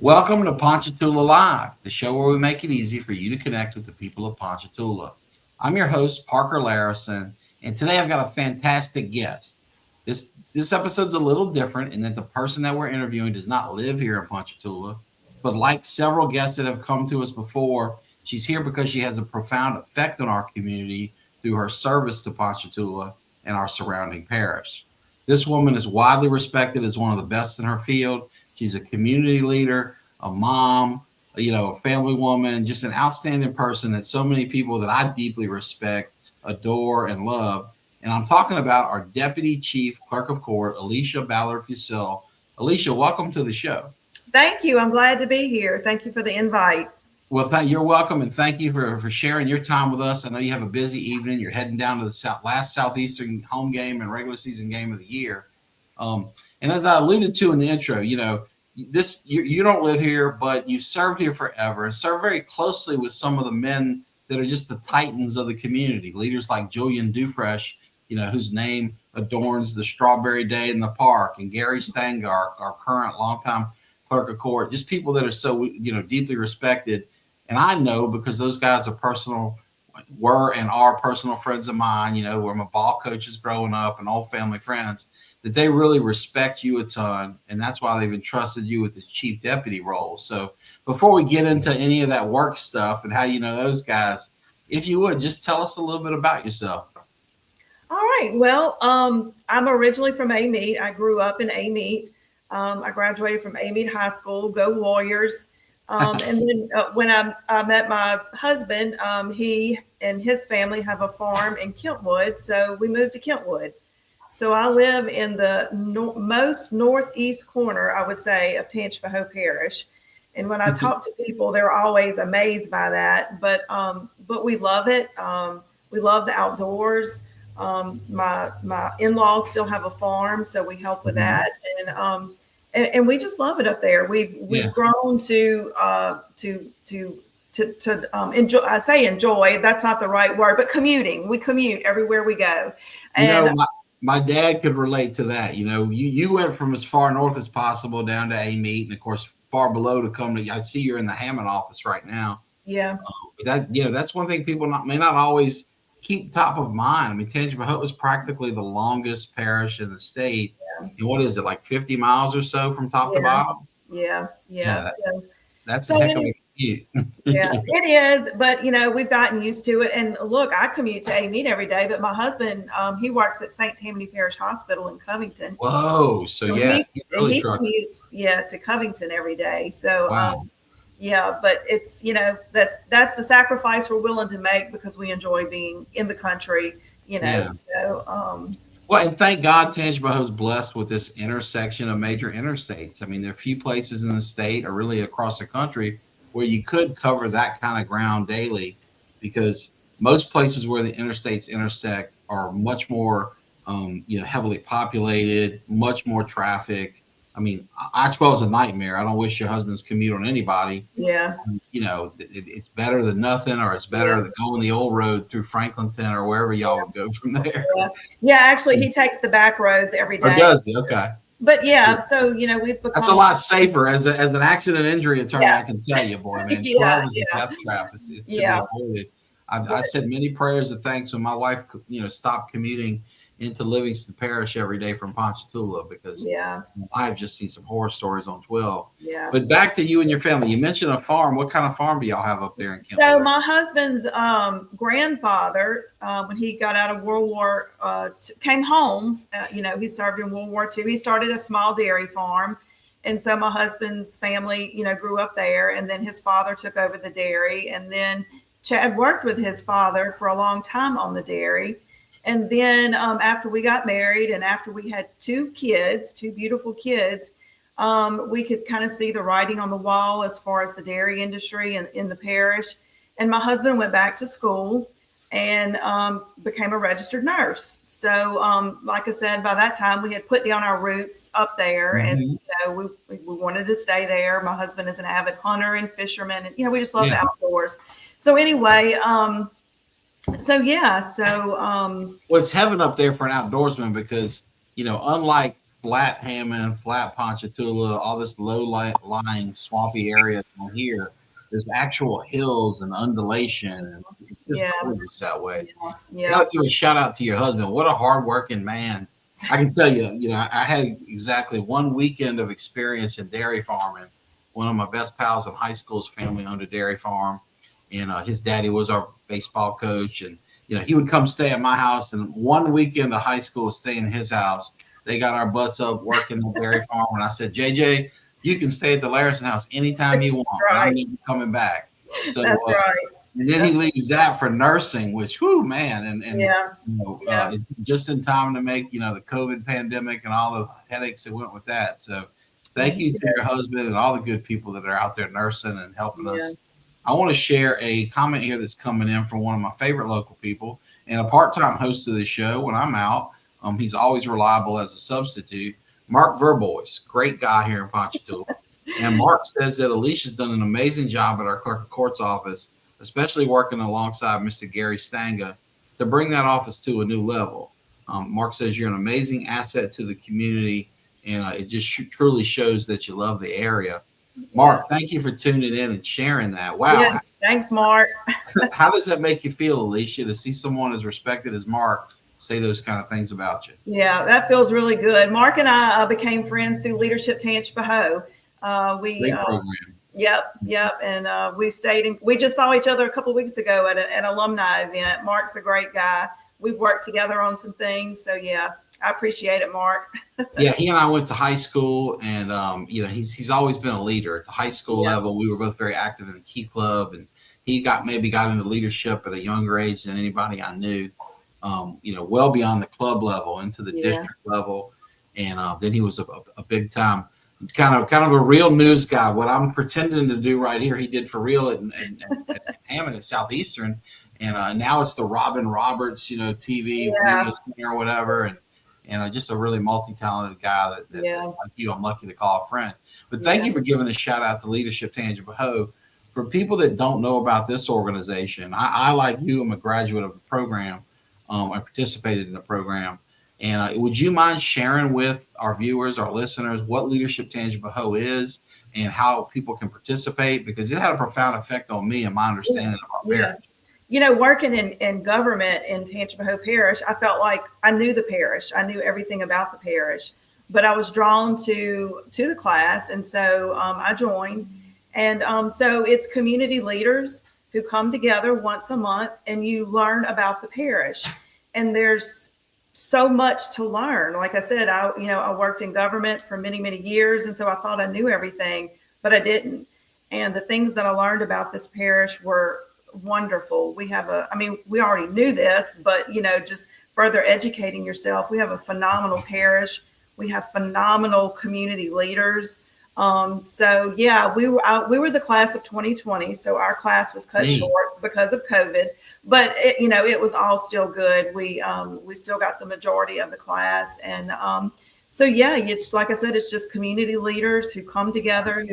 Welcome to Ponchatoula Live, the show where we make it easy for you to connect with the people of Ponchatoula. I'm your host, Parker Layrisson, and today I've got a fantastic guest. This episode's a little different in that the person that we're interviewing does not live here in Ponchatoula, but like several guests that have come to us before, she's here because she has a profound effect on our community through her service to Ponchatoula and our surrounding parish. This woman is widely respected as one of the best in her field. She's a community leader, a mom, a family woman, just an outstanding person that so many people that I deeply respect, adore, and love. And I'm talking about our Deputy Chief Clerk of Court, Alicia Fussell. Alicia, welcome to the show. Thank you. I'm glad to be here. Thank you for the invite. Well, you're welcome, and thank you for sharing your time with us. I know you have a busy evening. You're heading down to the last Southeastern home game and regular season game of the year. And as I alluded to in the intro, you don't live here, but you served here forever and served very closely with some of the men that are just the titans of the community. Leaders like Julian Dufresh, whose name adorns the Strawberry Day in the Park, and Gary Stangar, our current longtime Clerk of Court. Just people that are so deeply respected. And I know because those guys were and are personal friends of mine, were my ball coaches growing up and old family friends, that they really respect you a ton. And that's why they've entrusted you with the chief deputy role. So before we get into any of that work stuff and how you know those guys, if you would just tell us a little bit about yourself. All right. Well, I'm originally from Amite. I grew up in Amite. I graduated from Amite High School. Go Warriors. And then when I met my husband, he and his family have a farm in Kentwood. So we moved to Kentwood. So I live in the most northeast corner, I would say, of Tangipahoa Parish. And when I talk to people, they're always amazed by that. But we love it. We love the outdoors. My in-laws still have a farm, so we help with that. And we just love it up there. We've grown to enjoy. I say enjoy. That's not the right word, but commuting. We commute everywhere we go. And my dad could relate to that. You went from as far north as possible down to Amite, and of course far below to come to. I see you're in the Hammond office right now. Yeah. That's one thing people may not always keep top of mind. I mean, Tangipahoa is practically the longest parish in the state. And what is it, like 50 miles or so from top to bottom? Yeah. That's a heck of a commute. Yeah, it is. But, we've gotten used to it. And look, I commute to Amite every day, but my husband, he works at St. Tammany Parish Hospital in Covington. Whoa. So he commutes, to Covington every day. So, wow. But it's, that's the sacrifice we're willing to make because we enjoy being in the country, so, well, and thank God Tangipahoa is blessed with this intersection of major interstates. I mean, there are a few places in the state or really across the country where you could cover that kind of ground daily, because most places where the interstates intersect are much more, heavily populated, much more traffic. I mean, I-12 is a nightmare. I don't wish your husband's commute on anybody. Yeah. It's better than nothing, or it's better than going the old road through Franklinton or wherever y'all would go from there. Yeah, actually, he takes the back roads every day. Or does he? Okay. But so we've become. That's a lot safer as an accident injury attorney. I can tell you, boy. I mean, 12 is a death trap. It's to be avoided. I said many prayers of thanks when my wife, stopped commuting into Livingston Parish every day from Ponchatoula, because I've just seen some horror stories on 12. Yeah. But back to you and your family. You mentioned a farm. What kind of farm do y'all have up there in Kentwood? So my husband's grandfather, when he got out of World War, came home. He served in World War II. He started a small dairy farm. And so my husband's family, grew up there. And then his father took over the dairy. And then Chad worked with his father for a long time on the dairy. And then after we got married and after we had two beautiful kids, we could kind of see the writing on the wall as far as the dairy industry in the parish. And my husband went back to school and became a registered nurse. So like I said, by that time we had put down our roots up there, and we wanted to stay there. My husband is an avid hunter and fisherman, and we just love the outdoors. So anyway, well, it's heaven up there for an outdoorsman, because unlike flat Hammond, flat Ponchatoula, all this low-lying swampy area down here, there's actual hills and undulation, and it's just Yeah. gorgeous that way. Yeah. I got to give a shout out to your husband. What a hardworking man. I can tell you, I had exactly one weekend of experience in dairy farming. One of my best pals in high school's family owned a dairy farm, and his daddy was our baseball coach. And, he would come stay at my house. And one weekend of high school, stay in his house. They got our butts up working the dairy farm. And I said, JJ, you can stay at the Layrisson house anytime you want. Right. I'm never coming back. So That's right. And then he leaves that for nursing, which, whoo, man, and yeah. Just in time to make the COVID pandemic and all the headaches that went with that. So, thank you to your husband and all the good people that are out there nursing and helping us. I want to share a comment here that's coming in from one of my favorite local people and a part-time host of the show when I'm out. He's always reliable as a substitute. Mark Verbois, great guy here in Ponchatoula. And Mark says that Alicia's done an amazing job at our Clerk of Court's office, especially working alongside Mr. Gary Stanga to bring that office to a new level. Mark says you're an amazing asset to the community, and it just truly shows that you love the area. Mark, thank you for tuning in and sharing that. Wow. Yes, thanks, Mark. How does that make you feel, Alicia, to see someone as respected as Mark say those kind of things about you? Yeah, that feels really good. Mark and I became friends through Leadership Tangipahoa. Great program. Yep. And we just saw each other a couple of weeks ago at an alumni event. Mark's a great guy. We've worked together on some things. So yeah, I appreciate it, Mark. Yeah, he and I went to high school, and he's always been a leader at the high school level. We were both very active in the Key Club, and he got into leadership at a younger age than anybody I knew. Well beyond the club level into the district level, and then he was a big time kind of a real news guy. What I'm pretending to do right here, he did for real at Hammond at Southeastern, and now it's the Robin Roberts, TV or whatever, and just a really multi-talented guy that like you, I'm lucky to call a friend. But thank you for giving a shout out to Leadership Tangipahoa. For people that don't know about this organization, I like you, I'm a graduate of the program. I participated in the program. And would you mind sharing with our viewers, our listeners, what Leadership Tangipahoa is and how people can participate? Because it had a profound effect on me and my understanding of our parish. Working in government in Tangipahoa Parish, I felt like I knew the parish. I knew everything about the parish, but I was drawn to the class. And so I joined. And so it's community leaders who come together once a month, and you learn about the parish. And there's so much to learn. Like I said, I worked in government for many, many years. And so I thought I knew everything, but I didn't. And the things that I learned about this parish were wonderful. We already knew this, but, just further educating yourself. We have a phenomenal parish. We have phenomenal community leaders. We were the class of 2020. So our class was cut short because of COVID, but it was all still good. We still got the majority of the class. And it's like I said, it's just community leaders who come together,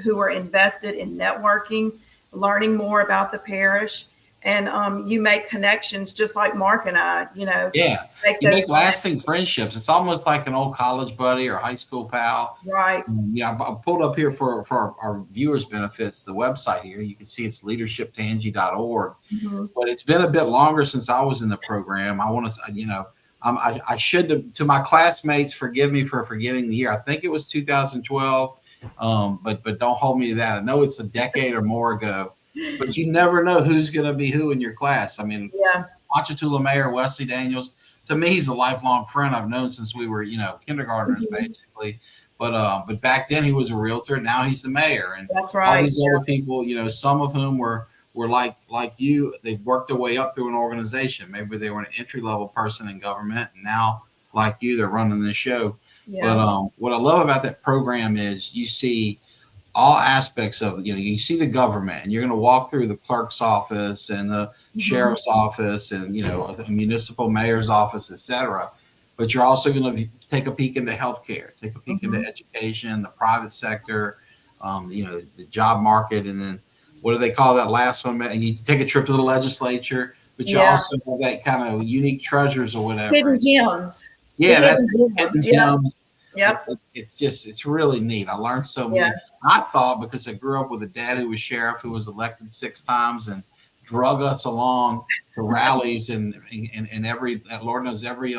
who are invested in networking, learning more about the parish. And you make connections just like Mark and I, you make lasting friendships. It's almost like an old college buddy or high school pal. Right. I pulled up here for our viewers' benefits, the website here. You can see it's leadershiptangi.org. Mm-hmm. But it's been a bit longer since I was in the program. I want to, I should have, to my classmates, forgive me for forgetting the year. I think it was 2012. But don't hold me to that. I know it's a decade or more ago. But you never know who's going to be who in your class. I mean, Ponchatoula Mayor Wesley Daniels, to me, he's a lifelong friend I've known since we were, kindergartners, basically. But back then he was a realtor. Now he's the mayor. And that's right. All these other people, some of whom were like you. They've worked their way up through an organization. Maybe they were an entry-level person in government. And now, like you, they're running this show. Yeah. But what I love about that program is you see all aspects of it. You see the government, and you're going to walk through the clerk's office and the sheriff's office and, the municipal mayor's office, etc. But you're also going to take a peek into healthcare, take a peek into education, the private sector, the job market. And then what do they call that last one? And you take a trip to the legislature, but you also have that kind of unique treasures or whatever. Hidden gems. Yeah, that's hidden gems. Yep. It's really neat. I learned so many. Yeah. I thought, because I grew up with a dad who was sheriff, who was elected 6 times and drug us along to rallies and every, Lord knows, every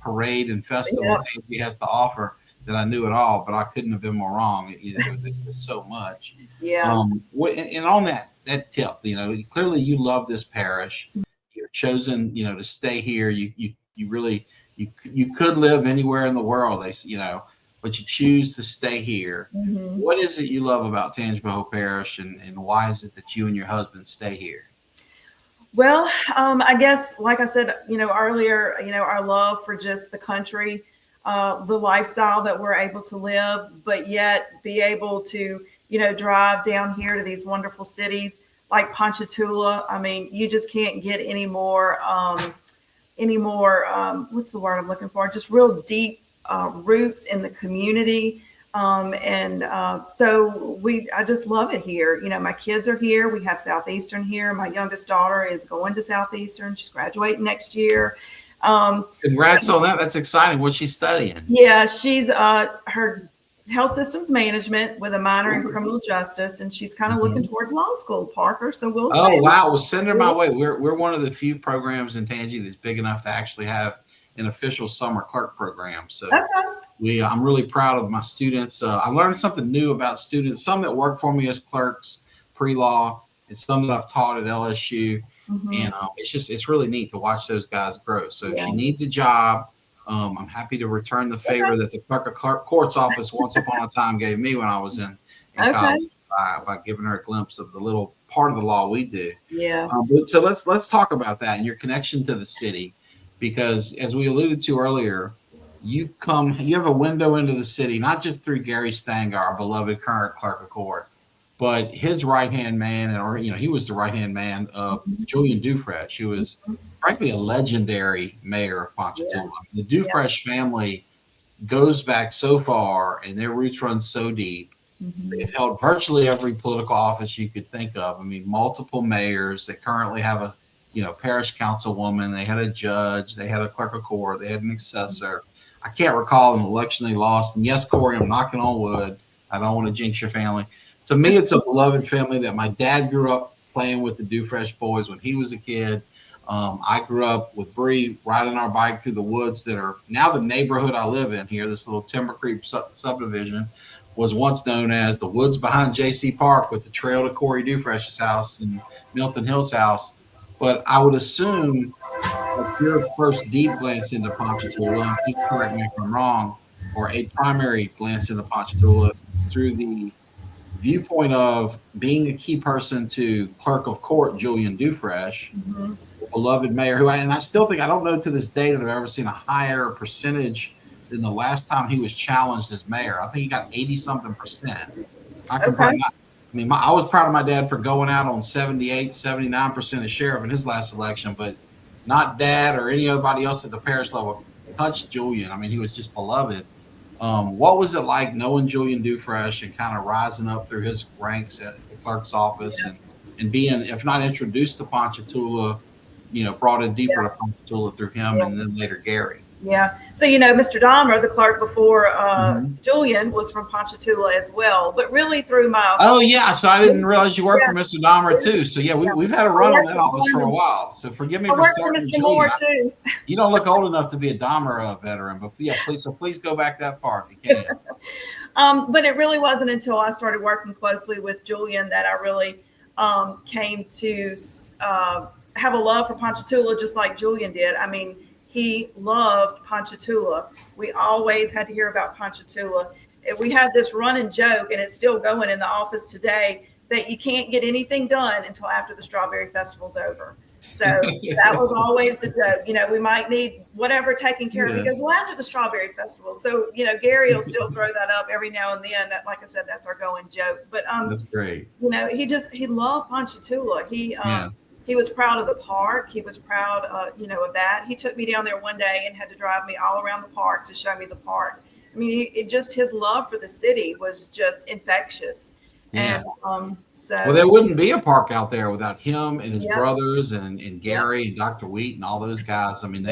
parade and festival Yep. Tennessee has to offer, that I knew it all, but I couldn't have been more wrong. There's so much. Yeah. And on that tip, clearly you love this parish. You're chosen, to stay here. You really, you could live anywhere in the world, but you choose to stay here. Mm-hmm. What is it you love about Tangipahoa Parish, and why is it that you and your husband stay here? Well, I guess, like I said, earlier, our love for just the country, the lifestyle that we're able to live, but yet be able to, drive down here to these wonderful cities like Ponchatoula. I mean, you just can't get any more, what's the word I'm looking for? Just real deep roots in the community. So I just love it here. My kids are here. We have Southeastern here. My youngest daughter is going to Southeastern. She's graduating next year. Congrats on that. That's exciting. What's she studying? Yeah, she's her health systems management with a minor in criminal justice, and she's kind of looking towards law school, Parker. So we'll see. Oh, wow. Well, send her my way. We're one of the few programs in Tangi that's big enough to actually have an official summer clerk program. So I'm really proud of my students. I learned something new about students, some that work for me as clerks pre-law, and some that I've taught at LSU. And it's really neat to watch those guys grow. So if she needs a job, I'm happy to return the favor that the Clerk of Court's office once upon a time gave me when I was in college, by giving her a glimpse of the little part of the law we do. Yeah. So let's talk about that and your connection to the city, because as we alluded to earlier, you have a window into the city, not just through Gary Stanger, our beloved current Clerk of Court, but his right-hand man, he was the right-hand man of Julian Dufresne, who was frankly a legendary mayor of Ponchatoula. The Dufresne family goes back so far, and their roots run so deep. They've held virtually every political office you could think of. I mean, multiple mayors. They currently have a, parish councilwoman. They had a judge. They had a clerk of court. They had an assessor. I can't recall an election they lost. And yes, Corey, I'm knocking on wood. I don't want to jinx your family. To me, it's a beloved family that my dad grew up playing with the Dufresne boys when he was a kid. I grew up with Bree riding our bike through the woods that are now the neighborhood I live in here. This little Timber Creek subdivision was once known as the woods behind J.C. Park, with the trail to Corey Dufresne's house and Milton Hill's house. But I would assume that your first deep glance into Ponchatoula, please correct me if I'm wrong, or a primary glance into Ponchatoula, through the viewpoint of being a key person to Clerk of Court Julian Dufresne, beloved mayor, I still think, I don't know to this day that I've ever seen a higher percentage than the last time he was challenged as mayor. I think he got 80-something%. I was proud of my dad for going out on 78, 79% as sheriff in his last election, but not dad or anybody else at the parish level touched Julian. I mean, he was just beloved. What was it like knowing Julian Dufresne and kind of rising up through his ranks at the clerk's office and being, if not introduced to Ponchatoula, brought in deeper to Ponchatoula through him and then later Gary? Yeah. So, Mr. Dahmer, the clerk before Julian, was from Ponchatoula as well, but really through my... Oh, yeah. So I didn't realize you worked for Mr. Dahmer too. So, we've had a run on that office for a while. So forgive me for starting Mr. Moore too. You don't look old enough to be a Dahmer veteran, but please go back that far if you can. But it really wasn't until I started working closely with Julian that I really came to have a love for Ponchatoula, just like Julian did. I mean, he loved Ponchatoula. We always had to hear about Ponchatoula. We have this running joke, and it's still going in the office today, that you can't get anything done until after the Strawberry Festival's over. So that was always the joke. We might need whatever taken care of. He goes, well, after the Strawberry Festival. So, Gary will still throw that up every now and then. That, like I said, that's our going joke. But that's great. He loved Ponchatoula. He was proud of the park. He was proud, of that. He took me down there one day and had to drive me all around the park to show me the park. I mean, his love for the city was just infectious. Yeah. And well, there wouldn't be a park out there without him and his brothers and Gary and Dr. Wheat and all those guys. I mean,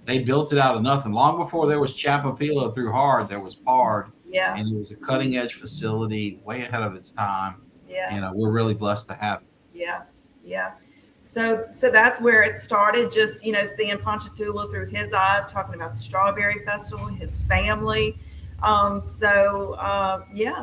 they built it out of nothing. Long before there was Chapapila through Hard, there was Pard. Yeah. And it was a cutting edge facility, way ahead of its time. Yeah. And we're really blessed to have it. Yeah. Yeah. So that's where it started, just, seeing Ponchatoula through his eyes, talking about the Strawberry Festival, his family. Yeah,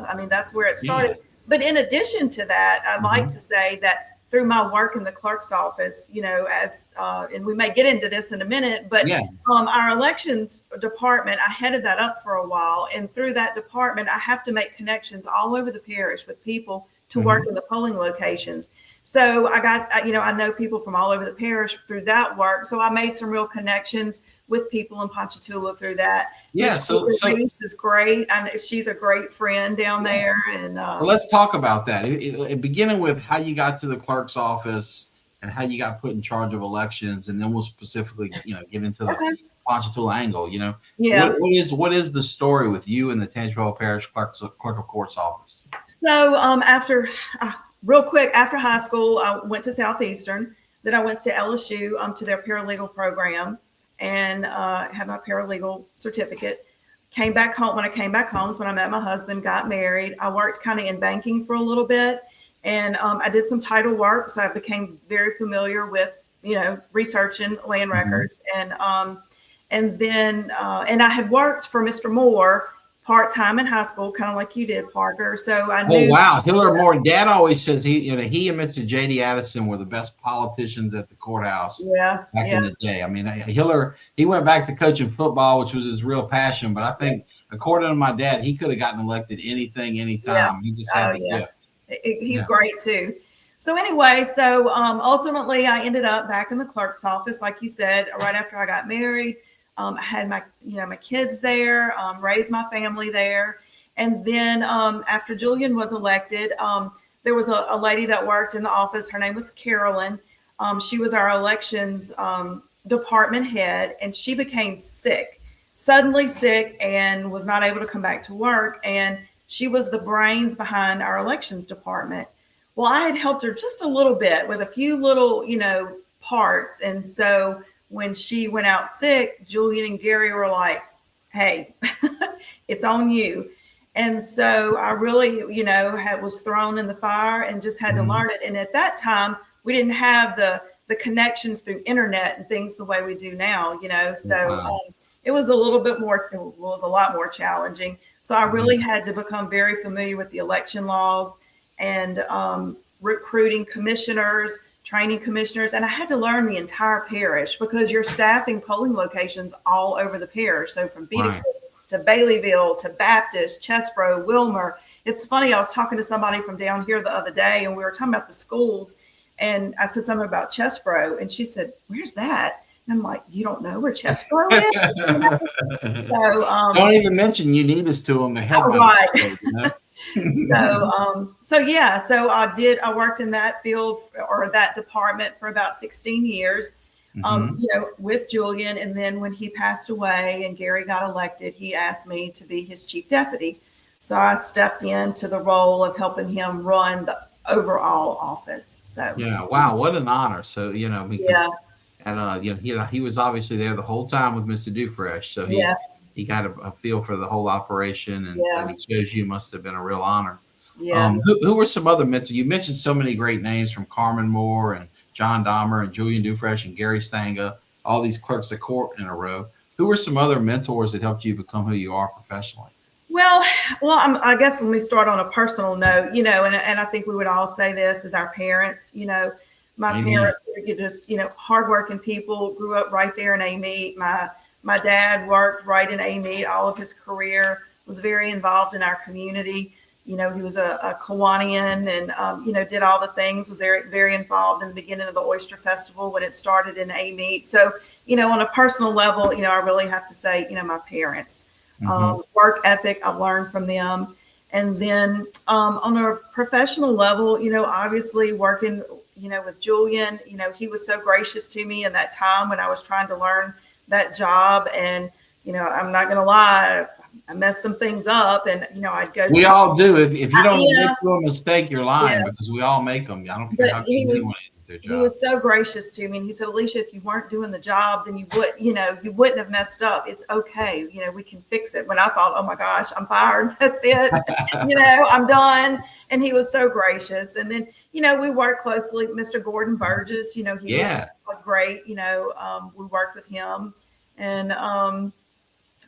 I mean, that's where it started. Yeah. But in addition to that, I'd like to say that through my work in the clerk's office, and we may get into this in a minute, but our elections department, I headed that up for a while. And through that department, I have to make connections all over the parish with people to work in the polling locations. So I got, I know people from all over the parish through that work. So I made some real connections with people in Ponchatoula through that. Yeah. So Reese is great. I know she's a great friend down there. And well, let's talk about that. Beginning with how you got to the clerk's office and how you got put in charge of elections, and then we'll specifically, get into the Ponchatoula angle. What is the story with you and the Tangipahoa Parish Clerk of Court's office? So real quick, after high school, I went to Southeastern. Then I went to LSU to their paralegal program and had my paralegal certificate. Came back home. When I came back home is when I met my husband, got married. I worked kind of in banking for a little bit, and I did some title work. So I became very familiar with, researching land records. And then I had worked for Mr. Moore part-time in high school, kind of like you did, Parker. So I knew. Oh, wow. Hiller Moore. Dad always says he and Mr. J.D. Addison were the best politicians at the courthouse back in the day. I mean, Hiller, he went back to coaching football, which was his real passion. But I think, according to my dad, he could have gotten elected anything, anytime. Yeah. He just had the gift. He's great, too. So anyway, ultimately, I ended up back in the clerk's office, like you said, right after I got married. I had my kids there, raised my family there. And then after Julian was elected, there was a lady that worked in the office. Her name was Carolyn. She was our elections department head, and she became suddenly sick, and was not able to come back to work. And she was the brains behind our elections department. Well, I had helped her just a little bit with a few little, parts. And so when she went out sick, Julian and Gary were like, hey, it's on you. And so I really, was thrown in the fire and just had to learn it. And at that time, we didn't have the connections through internet and things the way we do now, So it was a lot more challenging. So I really had to become very familiar with the election laws and recruiting commissioners, training commissioners, and I had to learn the entire parish because you're staffing polling locations all over the parish. So from Beatty to Baileyville to Baptist, Chesbro, Wilmer. It's funny, I was talking to somebody from down here the other day, and we were talking about the schools, and I said something about Chesbro, and she said, "Where's that?" And I'm like, "You don't know where Chesbro is?" So don't even mention Unitas to them to help. So I worked in that field or that department for about 16 years, with Julian. And then when he passed away and Gary got elected, he asked me to be his chief deputy. So I stepped into the role of helping him run the overall office. So wow, what an honor. So and he was obviously there the whole time with Mr. Dufresh. So he got a feel for the whole operation, and it shows you must have been a real honor. Yeah. Who were some other mentors? You mentioned so many great names, from Carmen Moore and John Dahmer and Julian Dufresh and Gary Stanga, all these clerks of court in a row. Who were some other mentors that helped you become who you are professionally? Well, I guess when we start on a personal note, and I think we would all say this, is our parents. My parents were just, hardworking people, grew up right there in Amite. My dad worked right in Amite all of his career, was very involved in our community. He was a Kiwanian and, did all the things, was very, very involved in the beginning of the Oyster Festival when it started in Amite. So, on a personal level, I really have to say, my parents, work ethic, I've learned from them. And then on a professional level, obviously working, with Julian, he was so gracious to me in that time when I was trying to learn that job. And, I'm not going to lie, I messed some things up, and, I'd go. We all do. If you don't get to a mistake, you're lying, because we all make them. I don't care how anyone is. their job. He was so gracious to me, and he said, Alicia, if you weren't doing the job, then you wouldn't have messed up. It's okay. We can fix it. When I thought, oh my gosh, I'm fired. That's it. I'm done. And he was so gracious. And then, we worked closely with Mr. Gordon Burgess. He was great. We worked with him, and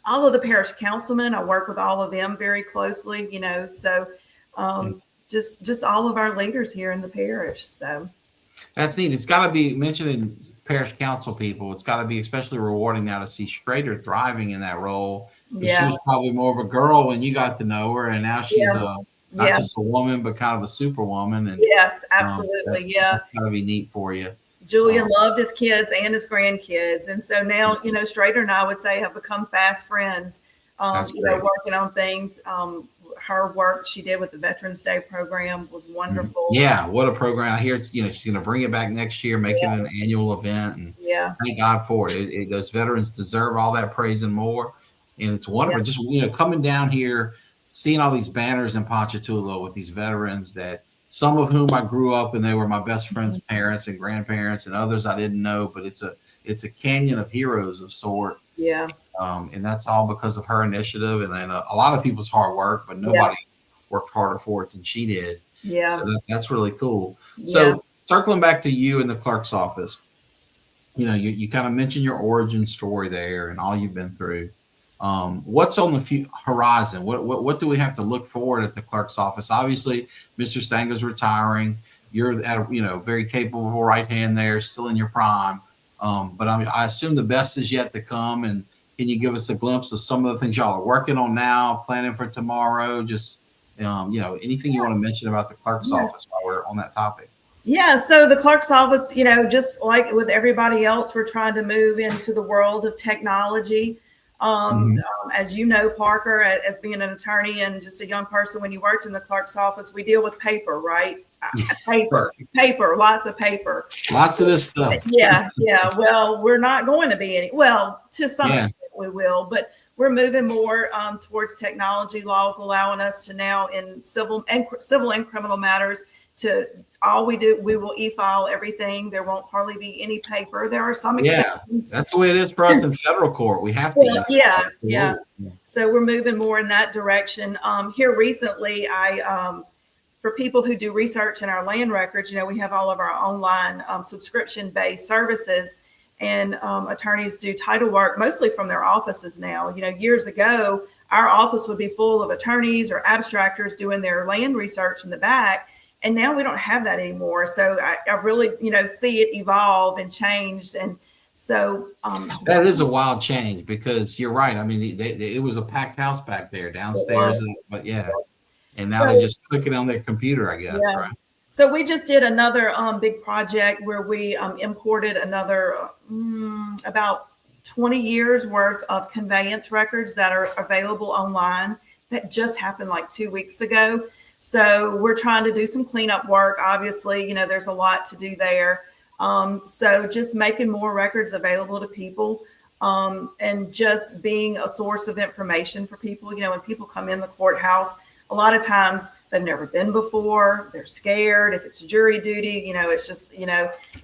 all of the parish councilmen, I work with all of them very closely, so just all of our leaders here in the parish. So that's neat. It's got to be mentioning parish council people. It's got to be especially rewarding now to see Schrader thriving in that role. Yeah. She was probably more of a girl when you got to know her, and now she's not just a woman, but kind of a superwoman. And yes, absolutely. That's got to be neat for you. Julian loved his kids and his grandkids. And so now, Schrader and I would say have become fast friends, working on things. Her work she did with the Veterans Day program was wonderful. Yeah, what a program. I hear, she's going to bring it back next year, make it an annual event. And thank God for it. Those veterans deserve all that praise and more. And it's wonderful. Just, coming down here, seeing all these banners in Ponchatoula with these veterans that some of whom I grew up and they were my best friends' parents and grandparents, and others I didn't know, but it's a canyon of heroes of sort. Yeah. And that's all because of her initiative and then a lot of people's hard work, but nobody worked harder for it than she did. Yeah. So that's really cool. So circling back to you in the clerk's office, you kind of mentioned your origin story there and all you've been through. What's on the horizon? What do we have to look forward at the clerk's office? Obviously, Mr. Stanga's retiring. You're at a very capable right hand there, still in your prime. But I assume the best is yet to come. And can you give us a glimpse of some of the things y'all are working on now, planning for tomorrow? Just anything you want to mention about the clerk's office while we're on that topic? Yeah, so the clerk's office, just like with everybody else, we're trying to move into the world of technology. As you know, Parker, as being an attorney and just a young person, when you worked in the clerk's office, we deal with paper, right? Paper, lots of paper. Lots of this stuff. Yeah. Well, we're not going to be to some extent we will, but we're moving more towards technology. Laws allowing us to now in civil and criminal matters to we will e-file everything. There won't hardly be any paper. There are some exceptions. That's the way it is for us in federal court. We have to. Yeah. So we're moving more in that direction. Here recently, for people who do research in our land records, we have all of our online subscription-based services, and attorneys do title work mostly from their offices now. Years ago, our office would be full of attorneys or abstractors doing their land research in the back. And now we don't have that anymore. So I really, see it evolve and change. And so that is a wild change because you're right. I mean, it was a packed house back there downstairs, but and now they just click it on their computer, I guess, right? So we just did another big project where we imported another about 20 years worth of conveyance records that are available online. That just happened like 2 weeks ago. So we're trying to do some cleanup work. Obviously, there's a lot to do there. So just making more records available to people and just being a source of information for people. When people come in the courthouse, a lot of times they've never been before. They're scared. If it's jury duty, it's just,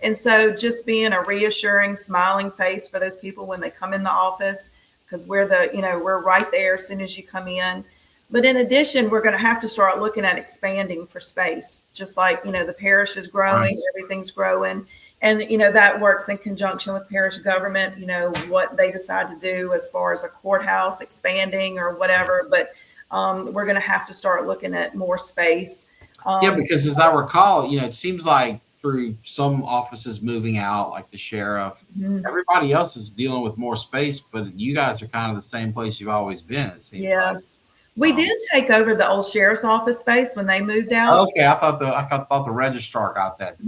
and so just being a reassuring, smiling face for those people when they come in the office, because we're we're right there as soon as you come in. But in addition, we're going to have to start looking at expanding for space, just like, the parish is growing, everything's growing. And, that works in conjunction with parish government, what they decide to do as far as a courthouse expanding or whatever. But we're going to have to start looking at more space. Because as I recall, it seems like through some offices moving out, like the sheriff, everybody else is dealing with more space, but you guys are kind of the same place you've always been, it seems like. We did take over the old sheriff's office space when they moved out. Okay, I thought the registrar got that.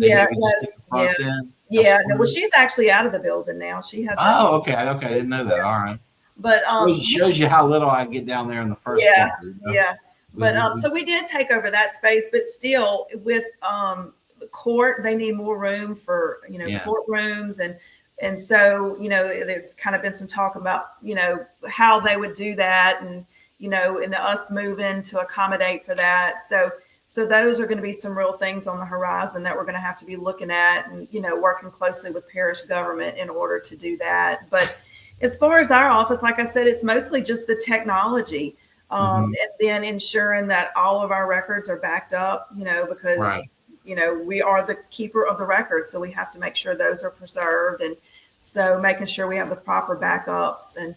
Well, she's actually out of the building now. She has. Oh, okay, I didn't know that. All right, but it shows you how little I get down there in the first. But so we did take over that space, but still with the court, they need more room for courtrooms and so there's kind of been some talk about how they would do that and and us moving to accommodate for that. So So those are going to be some real things on the horizon that we're going to have to be looking at, and, working closely with parish government in order to do that. But as far as our office, like I said, it's mostly just the technology, and then ensuring that all of our records are backed up, because, Right. we are the keeper of the records. So we have to make sure those are preserved. And so making sure we have the proper backups. And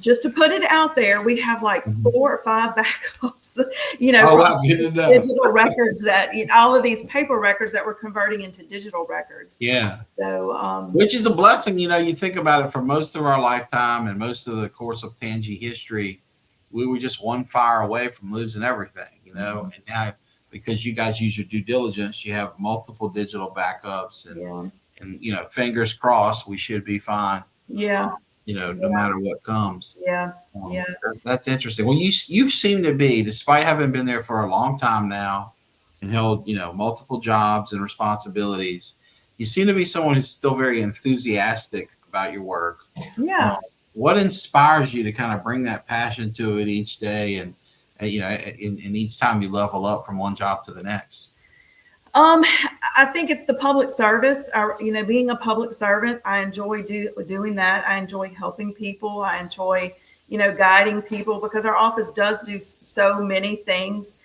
just to put it out there, we have like 4 or 5 backups, Wow, good to know. digital records that all of these paper records that we're converting into digital records. Yeah. So, which is a blessing. You think about it, for most of our lifetime and most of the course of Tangi history, we were just one fire away from losing everything, and now, because you guys use your due diligence, you have multiple digital backups, and fingers crossed, we should be fine. Yeah. No matter what comes. Yeah. That's interesting. Well, you seem to be, despite having been there for a long time now and held, multiple jobs and responsibilities, you seem to be someone who's still very enthusiastic about your work. Yeah. What inspires you to kind of bring that passion to it each day, and in each time you level up from one job to the next? I think it's the public service. Being a public servant, I enjoy doing that. I enjoy helping people. I enjoy, guiding people, because our office does do so many things.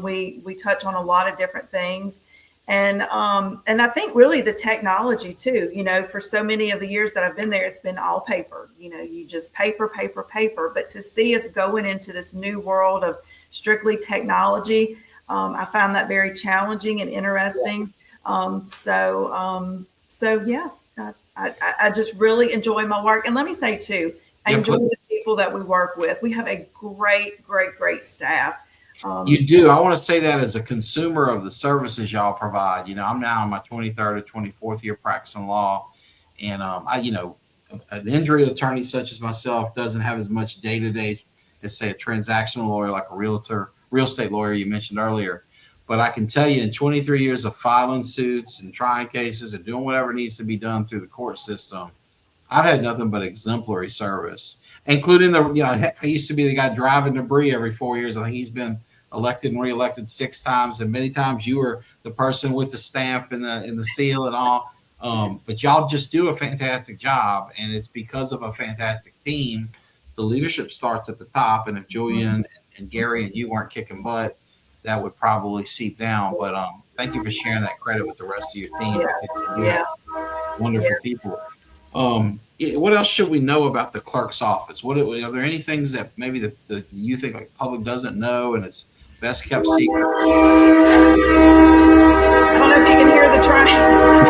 We touch on a lot of different things, and I think really the technology too. For so many of the years that I've been there, it's been all paper. You just paper. But to see us going into this new world of strictly technology, I found that very challenging and interesting. So yeah, I just really enjoy my work. And let me say too, I enjoy the people that we work with. We have a great staff. You do. I want to say that as a consumer of the services y'all provide. I'm now in my 23rd or 24th year practicing law, and an injury attorney such as myself doesn't have as much day-to-day as, say, a transactional lawyer like a real estate lawyer you mentioned earlier. But I can tell you, in 23 years of filing suits and trying cases and doing whatever needs to be done through the court system, I've had nothing but exemplary service, including I used to be the guy driving debris every 4 years. I think he's been elected and reelected 6 times, and many times you were the person with the stamp and the seal and all. But y'all just do a fantastic job, and it's because of a fantastic team. The leadership starts at the top, and if Julian and Gary and you weren't kicking butt, that would probably seep down. But thank you for sharing that credit with the rest of your team. Yeah. Wonderful people. What else should we know about the clerk's office? Are there any things that maybe the you think like public doesn't know and it's best kept secret? I don't know if you can hear the train.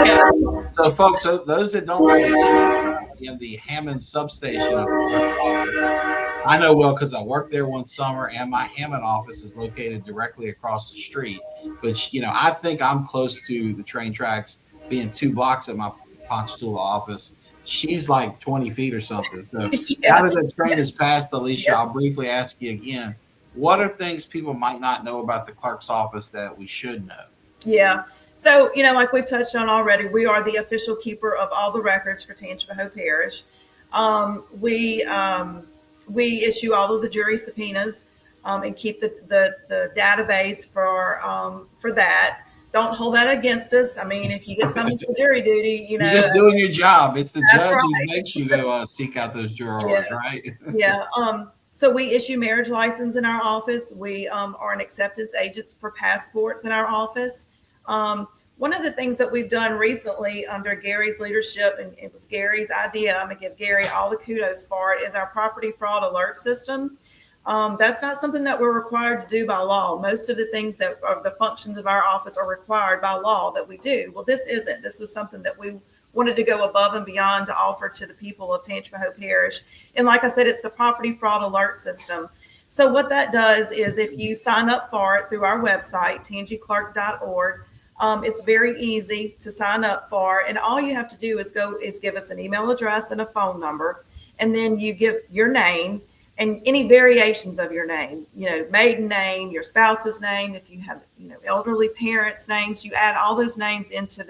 Yeah. So folks, those that don't know, in the Hammond substation of the clerk's office, I know well because I worked there one summer, and my Hammond office is located directly across the street. But I think I'm close to the train tracks, being 2 blocks at my Ponchatoula office. She's like 20 feet or something. So now that the train has passed, Alicia, I'll briefly ask you again, what are things people might not know about the clerk's office that we should know? Yeah. So, like we've touched on already, we are the official keeper of all the records for Tangipahoa Parish. We issue all of the jury subpoenas and keep the database for that. Don't hold that against us. I mean, if you get summoned for jury duty, you're just doing your job. It's the judge right. who makes you go seek out those jurors, right? Yeah. So we issue marriage license in our office. We are an acceptance agent for passports in our office. One of the things that we've done recently under Gary's leadership, and it was Gary's idea, I'm going to give Gary all the kudos for it, is our property fraud alert system. That's not something that we're required to do by law. Most of the things that are the functions of our office are required by law that we do. Well, this isn't. This was something that we wanted to go above and beyond to offer to the people of Tangipahoa Parish. And like I said, it's the property fraud alert system. So what that does is if you sign up for it through our website, tangiclerk.org, it's very easy to sign up for. And all you have to do is give us an email address and a phone number. And then you give your name and any variations of your name, maiden name, your spouse's name. If you have, elderly parents' names, you add all those names into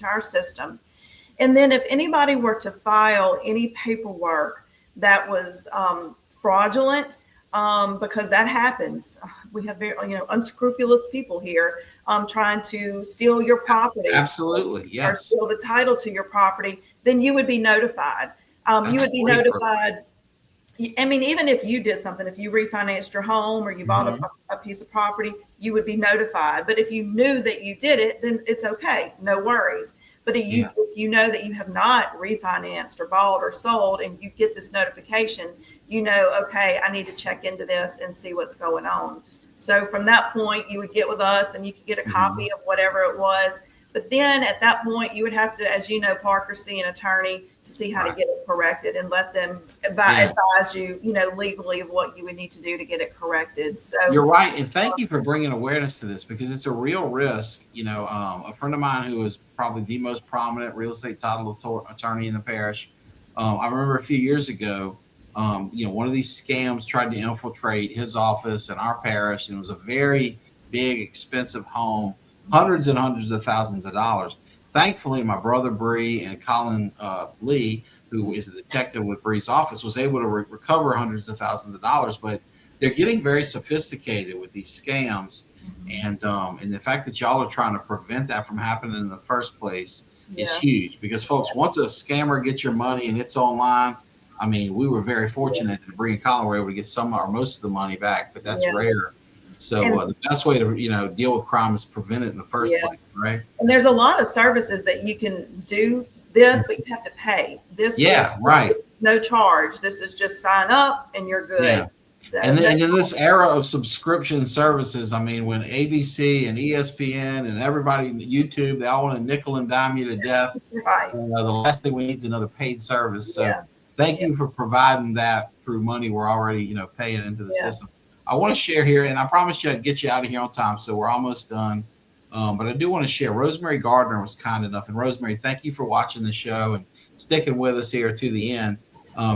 our system. And then if anybody were to file any paperwork that was fraudulent, because that happens. We have very, unscrupulous people here trying to steal your property. Absolutely, yes. Or steal the title to your property, then you would be notified. You would be notified. I mean, even if you did something, if you refinanced your home or you bought a piece of property, you would be notified. But if you knew that you did it, then it's okay, no worries. But if you know that you have not refinanced or bought or sold and you get this notification, okay, I need to check into this and see what's going on. So from that point, you would get with us and you could get a copy of whatever it was. But then at that point, you would have to, as you know, Parker, see an attorney to see how to get it corrected and let them advise you, legally of what you would need to do to get it corrected. So you're right. And thank you for bringing awareness to this, because it's a real risk. A friend of mine who is probably the most prominent real estate title attorney in the parish. I remember a few years ago, one of these scams tried to infiltrate his office in our parish. And it was a very big, expensive home. Hundreds and hundreds of thousands of dollars. Thankfully, my brother Bree and Colin Lee, who is a detective with Bree's office, was able to recover hundreds of thousands of dollars. But they're getting very sophisticated with these scams, and the fact that y'all are trying to prevent that from happening in the first place is huge. Because folks, once a scammer gets your money and it's online, I mean, we were very fortunate that Bree and Colin were able to get some or most of the money back, but that's rare. So the best way to deal with crime is prevent it in the first place, right? And there's a lot of services that you can do this, but you have to pay. This right. No charge. This is just sign up and you're good. Yeah. So and in this era of subscription services, I mean, when ABC and ESPN and everybody, YouTube, they all want to nickel and dime you to death. That's right. The last thing we need is another paid service. So thank you for providing that through money we're already paying into the system. I want to share here, and I promised you I'd get you out of here on time, so we're almost done. But I do want to share. Rosemary Gardner was kind enough, and Rosemary, thank you for watching the show and sticking with us here to the end.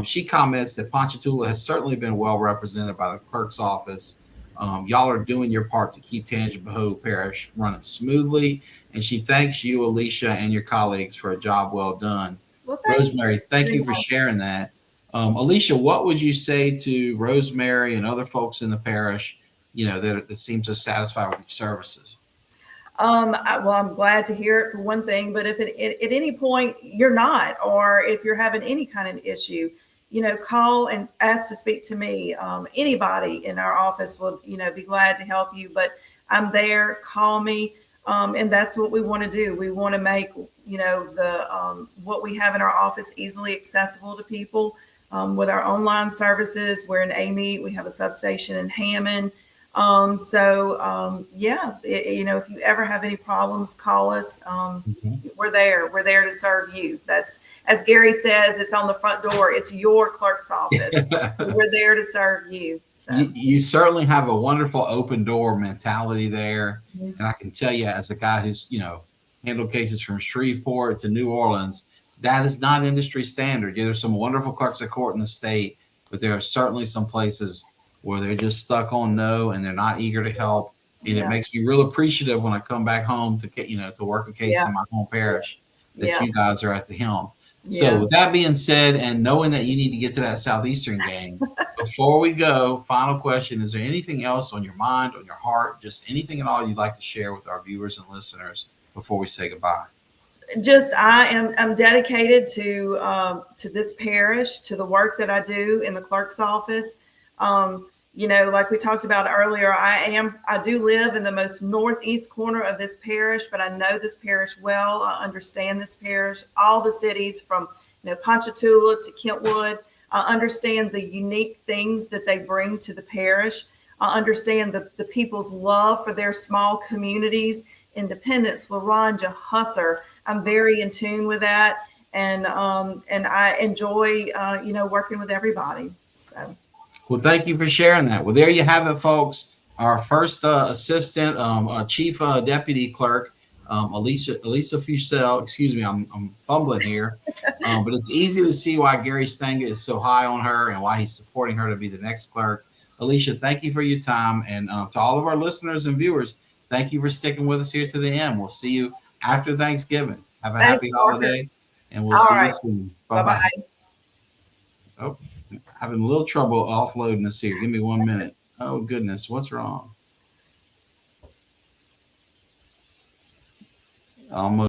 She comments that Ponchatoula has certainly been well represented by the clerk's office. Y'all are doing your part to keep Tangipahoa Parish running smoothly, and she thanks you, Alicia, and your colleagues for a job well done. Well, Rosemary, thank you for sharing that. Alicia, what would you say to Rosemary and other folks in the parish, that seem so satisfied with your services? I'm glad to hear it for one thing, but if at any point you're not, or if you're having any kind of issue, call and ask to speak to me. Anybody in our office will, be glad to help you, but I'm there. Call me. And that's what we want to do. We want to make, what we have in our office easily accessible to people. With our online services, we're in Amite. We have a substation in Hammond. If you ever have any problems, call us. We're there. We're there to serve you. That's, as Gary says, it's on the front door. It's your clerk's office. We're there to serve you. So. You certainly have a wonderful open door mentality there. And I can tell you, as a guy who's, handled cases from Shreveport to New Orleans, that is not industry standard. There's some wonderful clerks of court in the state, but there are certainly some places where they're just stuck on no, and they're not eager to help. And it makes me real appreciative when I come back home to get, to work a case in my home parish that you guys are at the helm. So with that being said, and knowing that you need to get to that Southeastern game, before we go, final question, is there anything else on your mind, on your heart, just anything at all you'd like to share with our viewers and listeners before we say goodbye? Just I'm dedicated to this parish, to the work that I do in the clerk's office. Like we talked about earlier, I do live in the most northeast corner of this parish, but I know this parish well. I understand this parish, all the cities from Ponchatoula to Kentwood. I understand the unique things that they bring to the parish. I understand the people's love for their small communities, Independence, Laranja, Husser. I'm very in tune with that, and I enjoy working with everybody. So. Well, thank you for sharing that. Well, there you have it, folks. Our first assistant, chief deputy clerk, Alicia Fussell. Excuse me, I'm fumbling here, but it's easy to see why Gary Stenga is so high on her and why he's supporting her to be the next clerk. Alicia, thank you for your time, and to all of our listeners and viewers, thank you for sticking with us here to the end. We'll see you after Thanksgiving. Have a happy holiday, and we'll see you soon. Bye-bye. Oh. Having a little trouble offloading this here. Give me 1 minute. Oh goodness, what's wrong? Almost.